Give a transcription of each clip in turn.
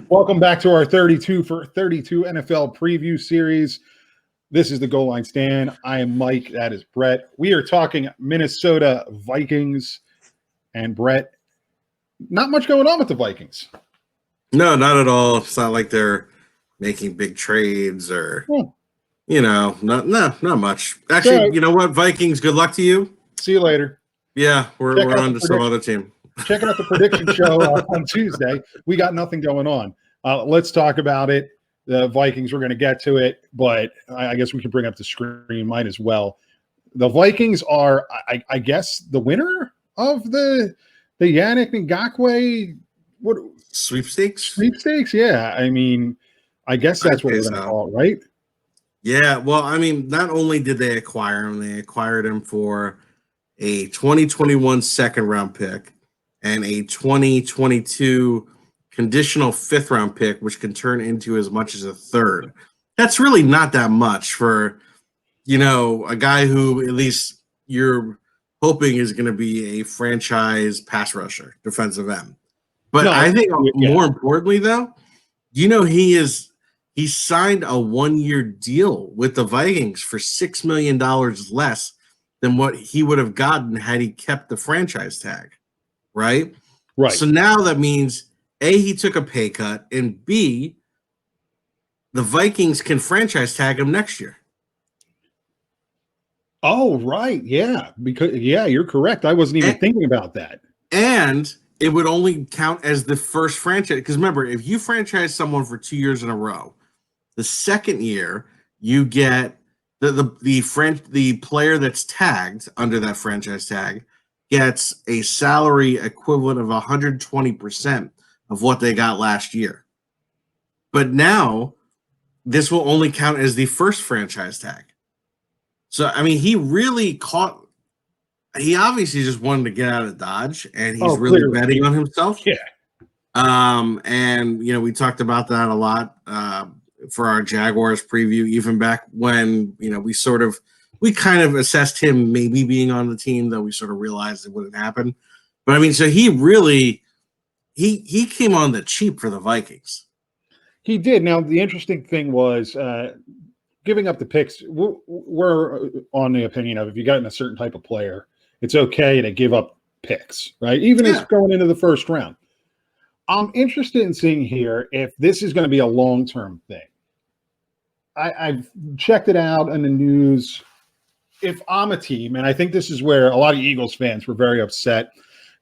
Welcome back to our 32 for 32 NFL preview series. This is the Goal Line Stand. I am Mike. That is Brett. We are talking Minnesota Vikings. And Brett, not much going on with the Vikings. No, not at all. It's not like they're making big trades or, not much. Actually, You know what, Vikings, good luck to you. See you later. Yeah, we're on to some other team. Checking out the prediction show on Tuesday. We got nothing going on. Let's talk about it. The Vikings, we're going to get to it, but I guess we can bring up the screen. Might as well. The Vikings are, I guess, the winner of the Yannick Ngakoue sweepstakes. Sweepstakes, yeah. I mean, I guess that's what we're going to call it, right? Yeah. Well, I mean, not only did they acquire him, they acquired him for a 2021 second-round pick and a 2022 conditional fifth-round pick, which can turn into as much as a third. That's really not that much for, a guy who at least you're hoping is going to be a franchise pass rusher, defensive end. But I think more importantly, though, he signed a one-year deal with the Vikings for $6 million less than what he would have gotten had he kept the franchise tag. Right. So now that means A, he took a pay cut, and B, the Vikings can franchise tag him next year. Oh, right. Yeah. Because you're correct. I wasn't even thinking about that. And it would only count as the first franchise. Because remember, if you franchise someone for 2 years in a row, the second year you get the player that's tagged under that franchise tag gets a salary equivalent of 120% of what they got last year. But now this will only count as the first franchise tag. So, I mean, he obviously just wanted to get out of Dodge, and he's really betting on himself. Yeah. And, we talked about that a lot for our Jaguars preview, even back when, we kind of assessed him maybe being on the team, though we sort of realized it wouldn't happen. But I mean, so he really he came on the cheap for the Vikings. He did. Now, the interesting thing was giving up the picks. We're on the opinion of if you got in a certain type of player, it's okay to give up picks, right? Even if it's going into the first round. I'm interested in seeing here if this is going to be a long-term thing. I've checked it out in the news. If I'm a team, and I think this is where a lot of Eagles fans were very upset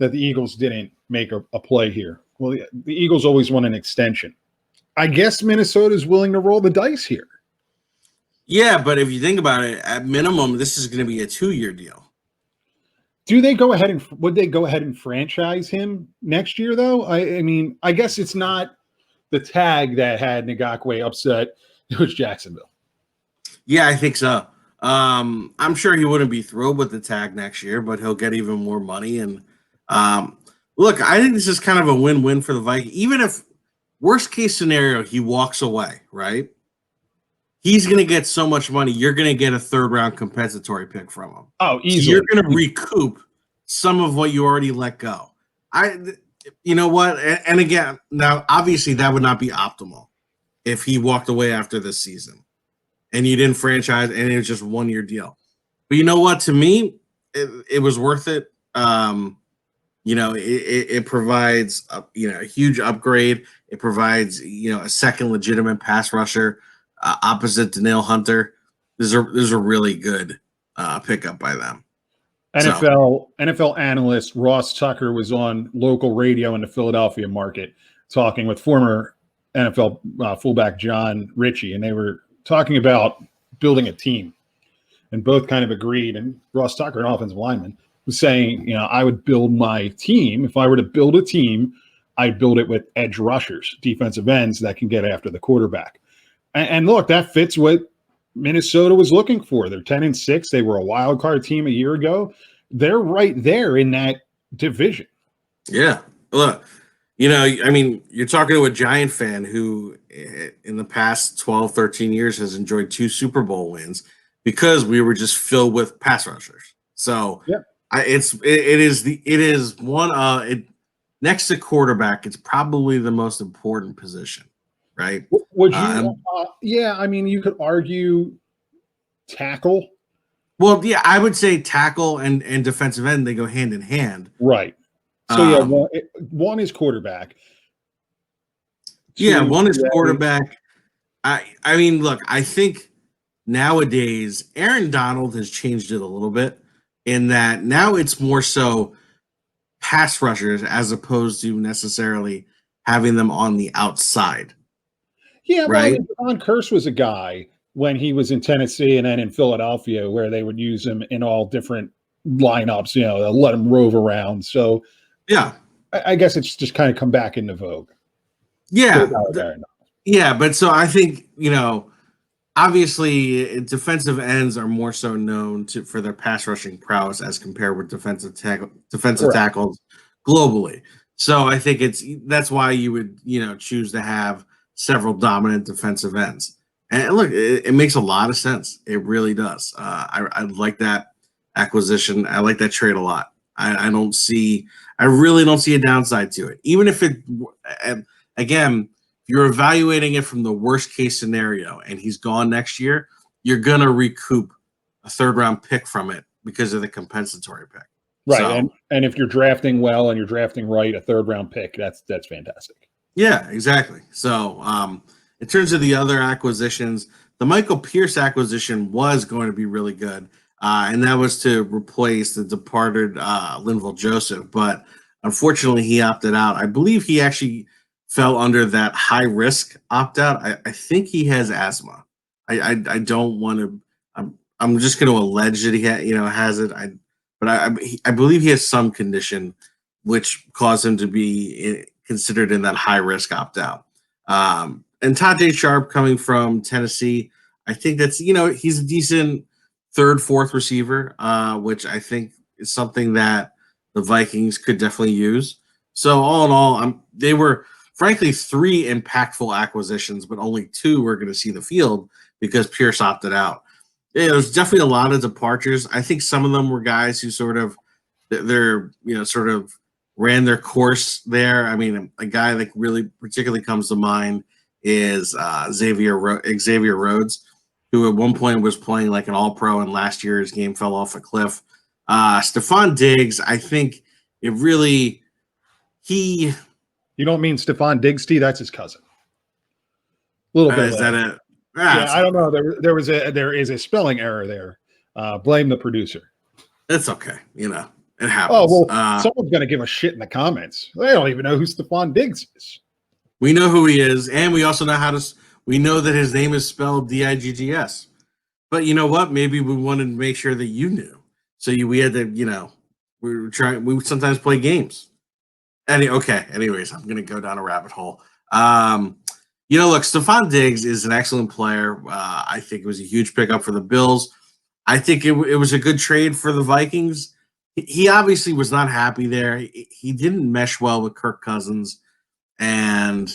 that the Eagles didn't make a play here. Well, the Eagles always want an extension. I guess Minnesota is willing to roll the dice here. Yeah, but if you think about it, at minimum, this is going to be a 2-year deal. Would they go ahead and franchise him next year, though? I mean, I guess it's not the tag that had Ngakoue upset. It was Jacksonville. Yeah, I think so. I'm sure he wouldn't be thrilled with the tag next year, but he'll get even more money. And look, I think this is kind of a win-win for the Vikings. Even if worst case scenario, he walks away, right? He's going to get so much money. You're going to get a third-round compensatory pick from him. Oh, easily. So you're going to recoup some of what you already let go. You know what? And again, now obviously that would not be optimal if he walked away after this season and you didn't franchise and it was just a 1-year deal. But you know what? To me, it was worth it. It provides a huge upgrade. It provides a second legitimate pass rusher opposite Danielle Hunter. This is a really good pickup by them. NFL analyst Ross Tucker was on local radio in the Philadelphia market talking with former NFL fullback John Ritchie, and they were talking about building a team, and both kind of agreed. And Ross Tucker, an offensive lineman, was saying, I would build my team. If I were to build a team, I'd build it with edge rushers, defensive ends that can get after the quarterback. And look, that fits what Minnesota was looking for. They're 10-6. They were a wild card team a year ago. They're right there in that division. Yeah. Look, I mean, you're talking to a Giant fan who in the past 12, 13 years has enjoyed 2 Super Bowl wins because we were just filled with pass rushers. So Yeah. it is one next to quarterback, it's probably the most important position, right? Would you? Yeah, I mean, you could argue tackle. Well, yeah, I would say tackle and defensive end, they go hand in hand. Right. So yeah, one is quarterback. Yeah, one is quarterback. I mean, look, I think nowadays Aaron Donald has changed it a little bit in that now it's more so pass rushers as opposed to necessarily having them on the outside. Yeah, well, I right? mean, Don Curse was a guy when he was in Tennessee and then in Philadelphia where they would use him in all different lineups, they'll let him rove around. So Yeah. I guess it's just kind of come back into vogue. Yeah. Yeah, but so I think, obviously defensive ends are more so known for their pass rushing prowess as compared with defensive tackles globally. So I think that's why you would, choose to have several dominant defensive ends. And look, it makes a lot of sense. It really does. I like that acquisition. I like that trade a lot. I really don't see a downside to it. Even if again, you're evaluating it from the worst case scenario and he's gone next year, you're going to recoup a 3rd round pick from it because of the compensatory pick. Right. So, and if you're drafting well and you're drafting right, a 3rd round pick, that's fantastic. Yeah, exactly. So in terms of the other acquisitions, the Michael Pierce acquisition was going to be really good. And that was to replace the departed Linval Joseph. But unfortunately, he opted out. I believe he actually fell under that high risk opt out. I think he has asthma. I don't want to. I'm just going to allege that he has it. But I believe he has some condition which caused him to be considered in that high risk opt out. And Tajay Sharp coming from Tennessee, I think that's he's a decent 3rd, 4th receiver, which I think is something that the Vikings could definitely use. So all in all, they were frankly 3 impactful acquisitions, but only 2 were going to see the field because Pierce opted out. Yeah, there's definitely a lot of departures. I think some of them were guys who sort of ran their course there. I mean, a guy that really particularly comes to mind is Xavier Rhodes, who at one point was playing like an all-pro, and last year his game fell off a cliff. Stefon Diggs, I think it really You don't mean Stefon Diggs, T? That's his cousin. A little bit. Is that it? Yeah, I don't know. There is a spelling error there. Blame the producer. It's okay. It happens. Oh, well, someone's going to give a shit in the comments. They don't even know who Stefon Diggs is. We know who he is, and we also know we know that his name is spelled Diggs. But you know what? Maybe we wanted to make sure that you knew. So we had to, we sometimes play games. Anyways, I'm going to go down a rabbit hole. Look, Stefon Diggs is an excellent player. I think it was a huge pickup for the Bills. I think it was a good trade for the Vikings. He obviously was not happy there. He didn't mesh well with Kirk Cousins. And,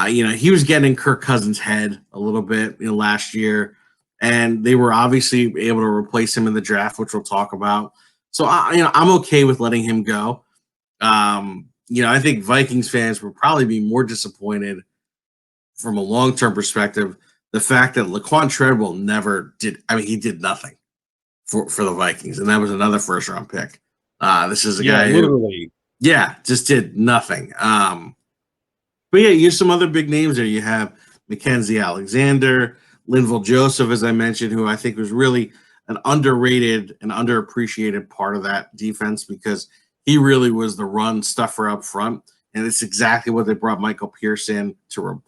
he was getting in Kirk Cousins' head a little bit last year. And they were obviously able to replace him in the draft, which we'll talk about. So, I'm okay with letting him go. I think Vikings fans will probably be more disappointed from a long-term perspective. The fact that Laquan Treadwell never did. I mean, he did nothing for the Vikings, and that was another 1st-round pick. This is a guy literally. Just did nothing. But yeah, you have some other big names there. You have Mackenzie Alexander, Linval Joseph, as I mentioned, who I think was really an underrated and underappreciated part of that defense because he really was the run stuffer up front, and it's exactly what they brought Michael Pierce in to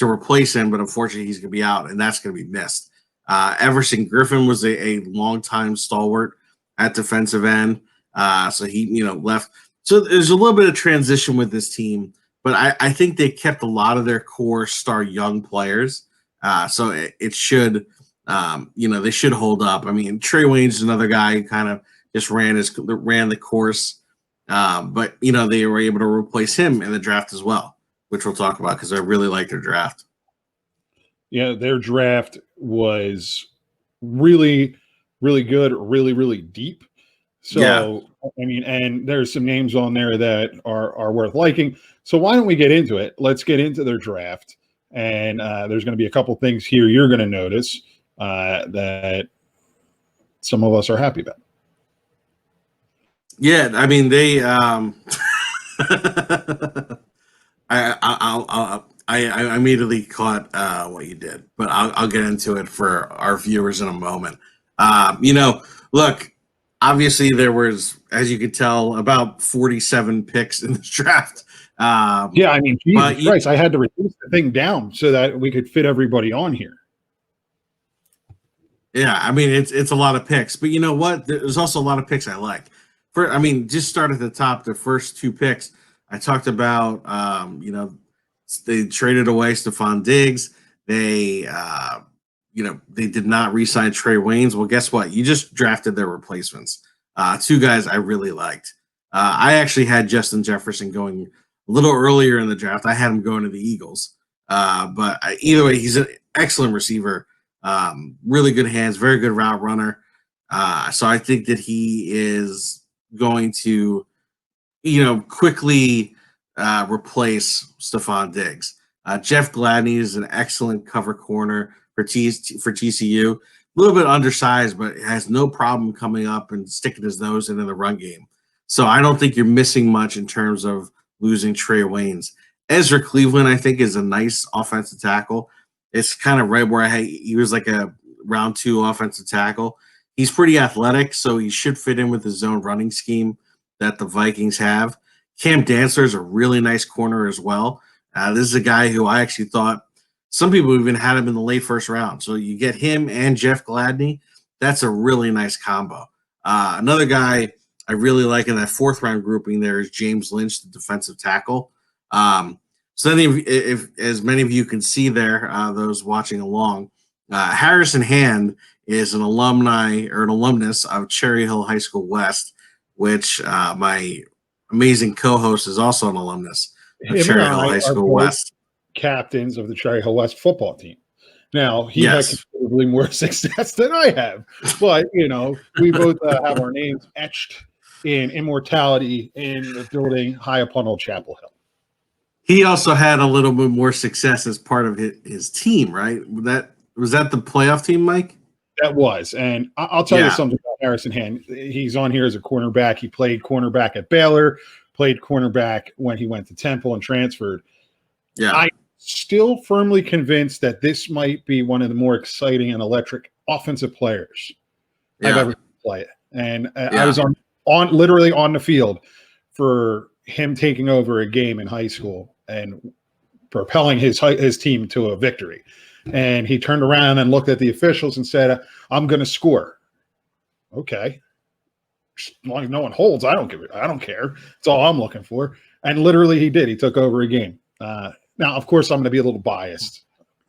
replace him. But unfortunately, he's going to be out, and that's going to be missed. Everson Griffin was a longtime stalwart at defensive end, so he left. So there's a little bit of transition with this team, but I think they kept a lot of their core star young players. So it should They should hold up. I mean, Trey Waynes is another guy who kind of just ran the course, but they were able to replace him in the draft as well, which we'll talk about because I really like their draft. Yeah, their draft was really, really good, really, really deep. So, I mean, and there's some names on there that are worth liking. So why don't we get into it? Let's get into their draft. And there's going to be a couple things here you're going to notice that some of us are happy about. Yeah, I mean they. I immediately caught what you did, but I'll get into it for our viewers in a moment. Look, obviously there was, as you could tell, about 47 picks in this draft. Yeah, I mean, Jesus Christ, I had to reduce the thing down so that we could fit everybody on here. Yeah, I mean it's a lot of picks, but you know what? There's also a lot of picks I like. Just start at the top. The first two picks I talked about. They traded away Stefon Diggs. They they did not re-sign Trey Waynes. Well, guess what? You just drafted their replacements. Two guys I really liked. I actually had Justin Jefferson going a little earlier in the draft. I had him going to the Eagles. But either way, he's an excellent receiver. Really good hands, very good route runner. So I think that he is going to, quickly replace Stefon Diggs. Jeff Gladney is an excellent cover corner for TCU. A little bit undersized, but has no problem coming up and sticking his nose into the run game. So I don't think you're missing much in terms of losing Trey Waynes. Ezra Cleveland, I think, is a nice offensive tackle. It's kind of right where he was like a round 2 offensive tackle. He's pretty athletic, so he should fit in with the zone running scheme that the Vikings have. Cam Dancer is a really nice corner as well. This is a guy who I actually thought some people even had him in the late first round. So you get him and Jeff Gladney. That's a really nice combo. Another guy I really like in that 4th round grouping there is James Lynch, the defensive tackle. So then if as many of you can see there, those watching along, Harrison Hand is an alumnus of Cherry Hill High School West, which my amazing co-host is also an alumnus of Cherry Hill High School West. Captains of the Cherry Hill West football team. Now, he had considerably more success than I have, but, we both have our names etched in immortality in the building high upon Old Chapel Hill. He also had a little bit more success as part of his team, right? Was that the playoff team, Mike? That was. And I'll tell you something about Harrison Hand. He's on here as a cornerback. He played cornerback at Baylor, played cornerback when he went to Temple and transferred. Yeah. I'm still firmly convinced that this might be one of the more exciting and electric offensive players I've ever played. And I was on literally on the field for him taking over a game in high school and propelling his team to a victory. And he turned around and looked at the officials and said, "I'm going to score." Okay. As long as no one holds, I don't care. That's all I'm looking for. And literally he did. He took over a game. Now, of course, I'm going to be a little biased.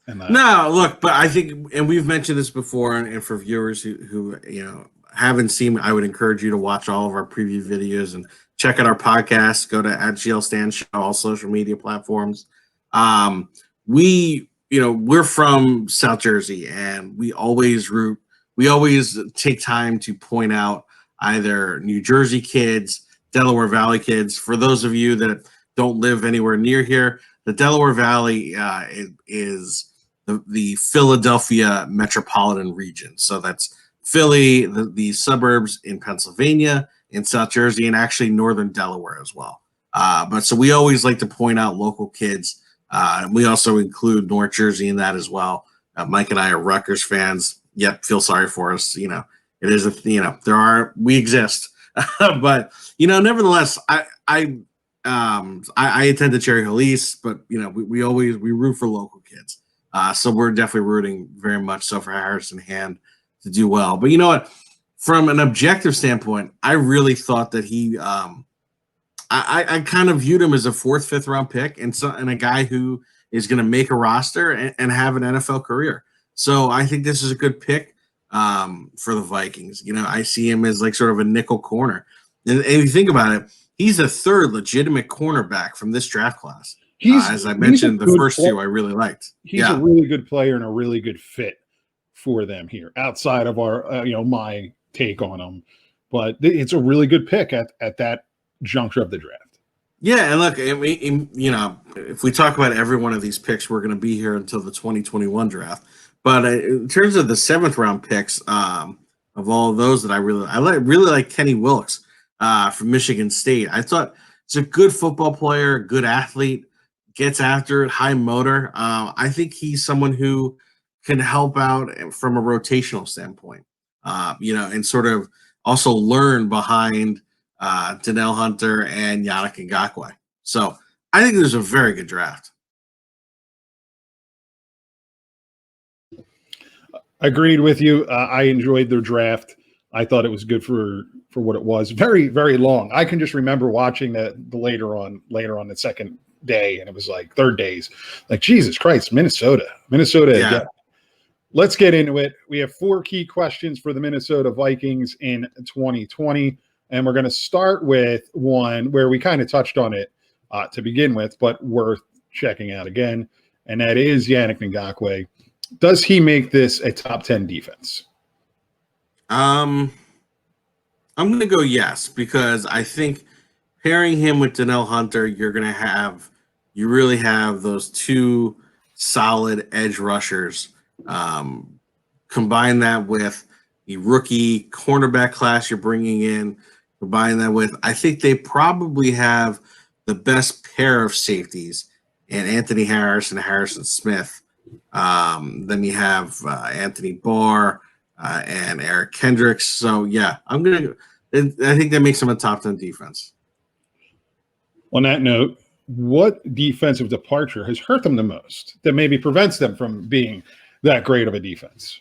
No, look, but I think, and we've mentioned this before, and for viewers who haven't seen, I would encourage you to watch all of our preview videos and check out our podcast. Go to @GLStanShow, all social media platforms. We're from South Jersey, and we always take time to point out either New Jersey kids, Delaware Valley kids. For those of you that don't live anywhere near here, the Delaware Valley is the Philadelphia metropolitan region. So that's Philly, the suburbs in Pennsylvania, in South Jersey, and actually northern Delaware as well. But so we always like to point out local kids. And we also include North Jersey in that as well. Mike and I are Rutgers fans. Yep, feel sorry for us. It is we exist. But nevertheless, I attended Cherry Hill East, but we root for local kids. So we're definitely rooting very much so for Harrison Hand to do well. But you know what? From an objective standpoint, I really thought that he I kind of viewed him as a 4th, 5th round pick and a guy who is going to make a roster and have an NFL career. So I think this is a good pick for the Vikings. I see him as like sort of a nickel corner. And if you think about it, he's the third legitimate cornerback from this draft class. As I mentioned, the first two I really liked. He's a really good player and a really good fit for them here, outside of our, my take on him. But it's a really good pick at that juncture of the draft. Yeah, and look, if we talk about every one of these picks, we're going to be here until the 2021 draft. But in terms of the 7th round picks, of all of those that I really like Kenny Wilkes from Michigan State. I thought he's a good football player, good athlete, gets after it, high motor. I think he's someone who can help out from a rotational standpoint, and sort of also learn behind Danielle Hunter and Yannick Ngakoue. So I think there's a very good draft. Agreed with you. I enjoyed their draft. I thought it was good for what it was. Very, very long. I can just remember watching the later on the second day, and it was like third days. Like, Jesus Christ, Minnesota. Yeah. Again. Let's get into it. We have 4 key questions for the Minnesota Vikings in 2020, and we're going to start with one where we kind of touched on it to begin with, but worth checking out again, and that is Yannick Ngakoue. Does he make this a top 10 defense? I'm going to go yes, because I think pairing him with Danielle Hunter, you really have those 2 solid edge rushers. Combine that with the rookie cornerback class you're bringing in. Combine that with, I think they probably have the best pair of safeties in Anthony Harris and Harrison Smith. Then you have Anthony Barr and Eric Kendricks. So yeah, I think that makes him a top 10 defense. On that note, what defensive departure has hurt them the most that maybe prevents them from being that great of a defense?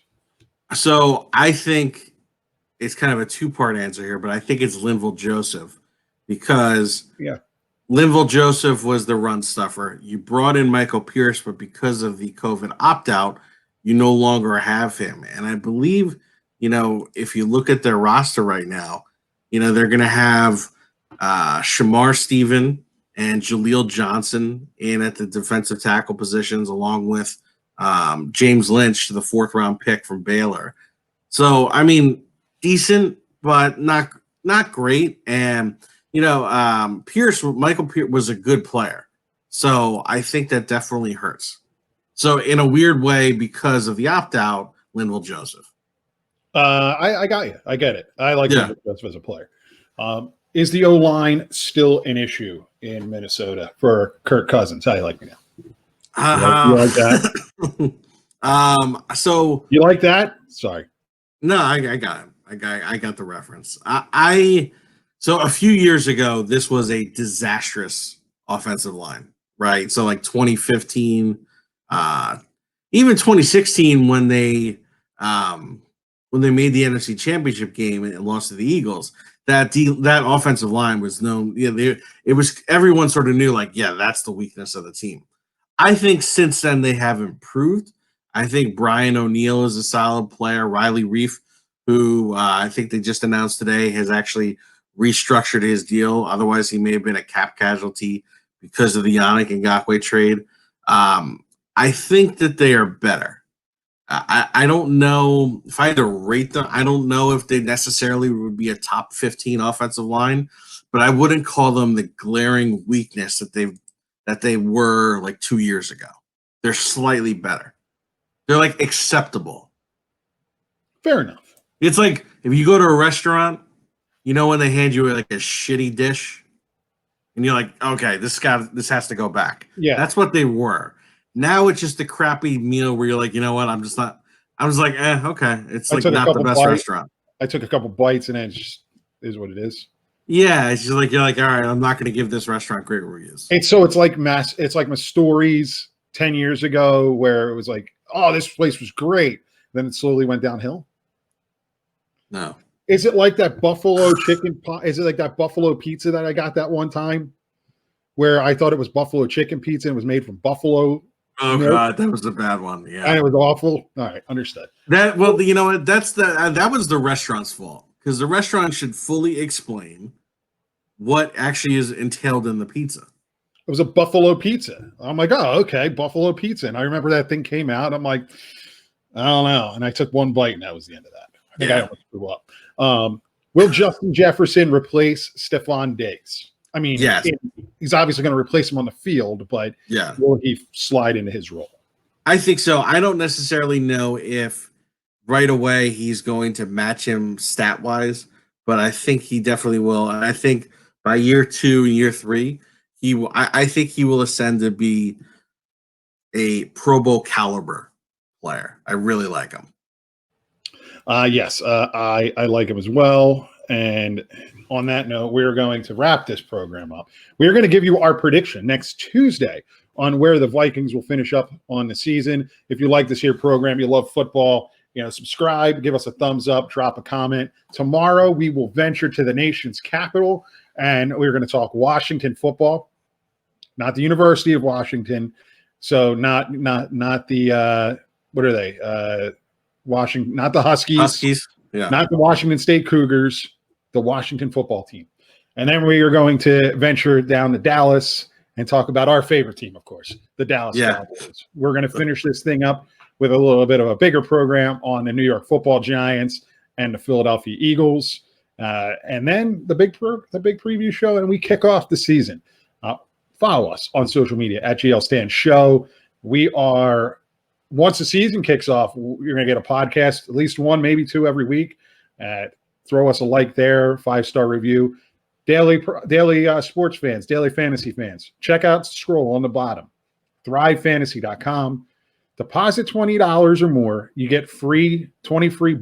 So I think it's kind of a 2-part answer here, but I think it's Linval Joseph, because Linval Joseph was the run stuffer. You brought in Michael Pierce, but because of the COVID opt-out, you no longer have him. And I believe, if you look at their roster right now, they're going to have Shamar Stephen and Jaleel Johnson in at the defensive tackle positions, along with James Lynch, the 4th round pick from Baylor. So, I mean, decent, but not great. And, Michael Pierce was a good player. So I think that definitely hurts. So in a weird way, because of the opt-out, Linval Joseph. I got you. I get it. I like Linval Joseph as a player. Is the O-line still an issue in Minnesota for Kirk Cousins? How do you like me now? You like that? So you like that? Sorry. No, I got him. I got the reference. So a few years ago, this was a disastrous offensive line, right? So like 2015, even 2016, when they made the NFC Championship game and lost to the Eagles, that offensive line was known. It was, everyone sort of knew, like, that's the weakness of the team. I think since then they have improved. I think Brian O'Neill is a solid player. Riley Reif, who I think they just announced today, has actually restructured his deal. Otherwise, he may have been a cap casualty because of the Yannick Ngakoue trade. I think that they are better. I don't know if I had to rate them. I don't know if they necessarily would be a top 15 offensive line, but I wouldn't call them the glaring weakness that they were like 2 years ago. They're slightly better. They're like acceptable. Fair enough. It's like if you go to a restaurant, when they hand you like a shitty dish, and you're like, okay, this has to go back. Yeah, that's what they were. Now it's just a crappy meal where you're like, you know what? I was like, okay. It's like not the best restaurant. I took a couple bites and it just is what it is. Yeah, it's just like you're like, all right, I'm not going to give this restaurant great reviews. It's like Mastori's 10 years ago, where it was like, oh, this place was great. Then it slowly went downhill. No. Is it like that buffalo chicken? Is it like that buffalo pizza that I got that one time, where I thought it was buffalo chicken pizza and it was made from buffalo Oh Nope. God, that was a bad one. Yeah, And it was awful. All right, understood. you know what? That was the restaurant's fault because the restaurant should fully explain what actually is entailed in the pizza. It was a buffalo pizza. I'm like, oh, okay, buffalo pizza. And I remember that thing came out. I'm like, I don't know. And I took one bite, and that was the end of that. I think I almost threw up. Will Justin Jefferson replace Stefon Diggs? I mean, Yes. He's obviously going to replace him on the field, but will he slide into his role? I think so. I don't necessarily know if right away he's going to match him stat wise, but I think he definitely will. And I think by year 2 and year 3, he will. I think he will ascend to be a Pro Bowl caliber player. I really like him. Yes, I like him as well. And on that note, we're going to wrap this program up. We're going to give you our prediction next Tuesday on where the Vikings will finish up on the season. If you like this here program, you love football, subscribe, give us a thumbs up, drop a comment. Tomorrow we will venture to the nation's capital, and we're going to talk Washington football, not the University of Washington. So not the what are they? Washington, not the Huskies, not the Washington State Cougars, the Washington football team. And then we are going to venture down to Dallas and talk about our favorite team, of course, the Dallas Cowboys. We're going to finish this thing up with a little bit of a bigger program on the New York Football Giants and the Philadelphia Eagles. And then the big preview show, and we kick off the season. Follow us on social media at GL Stan Show. We are, once the season kicks off, you're going to get a podcast, at least one, maybe two every week. Throw us a like there, 5-star review. Daily sports fans, daily fantasy fans, check out scroll on the bottom, thrivefantasy.com. Deposit $20 or more, you get $20 free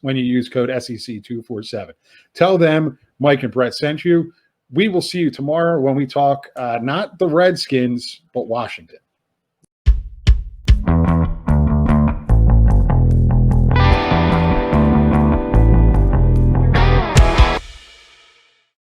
when you use code SEC247. Tell them Mike and Brett sent you. We will see you tomorrow when we talk not the Redskins, but Washington.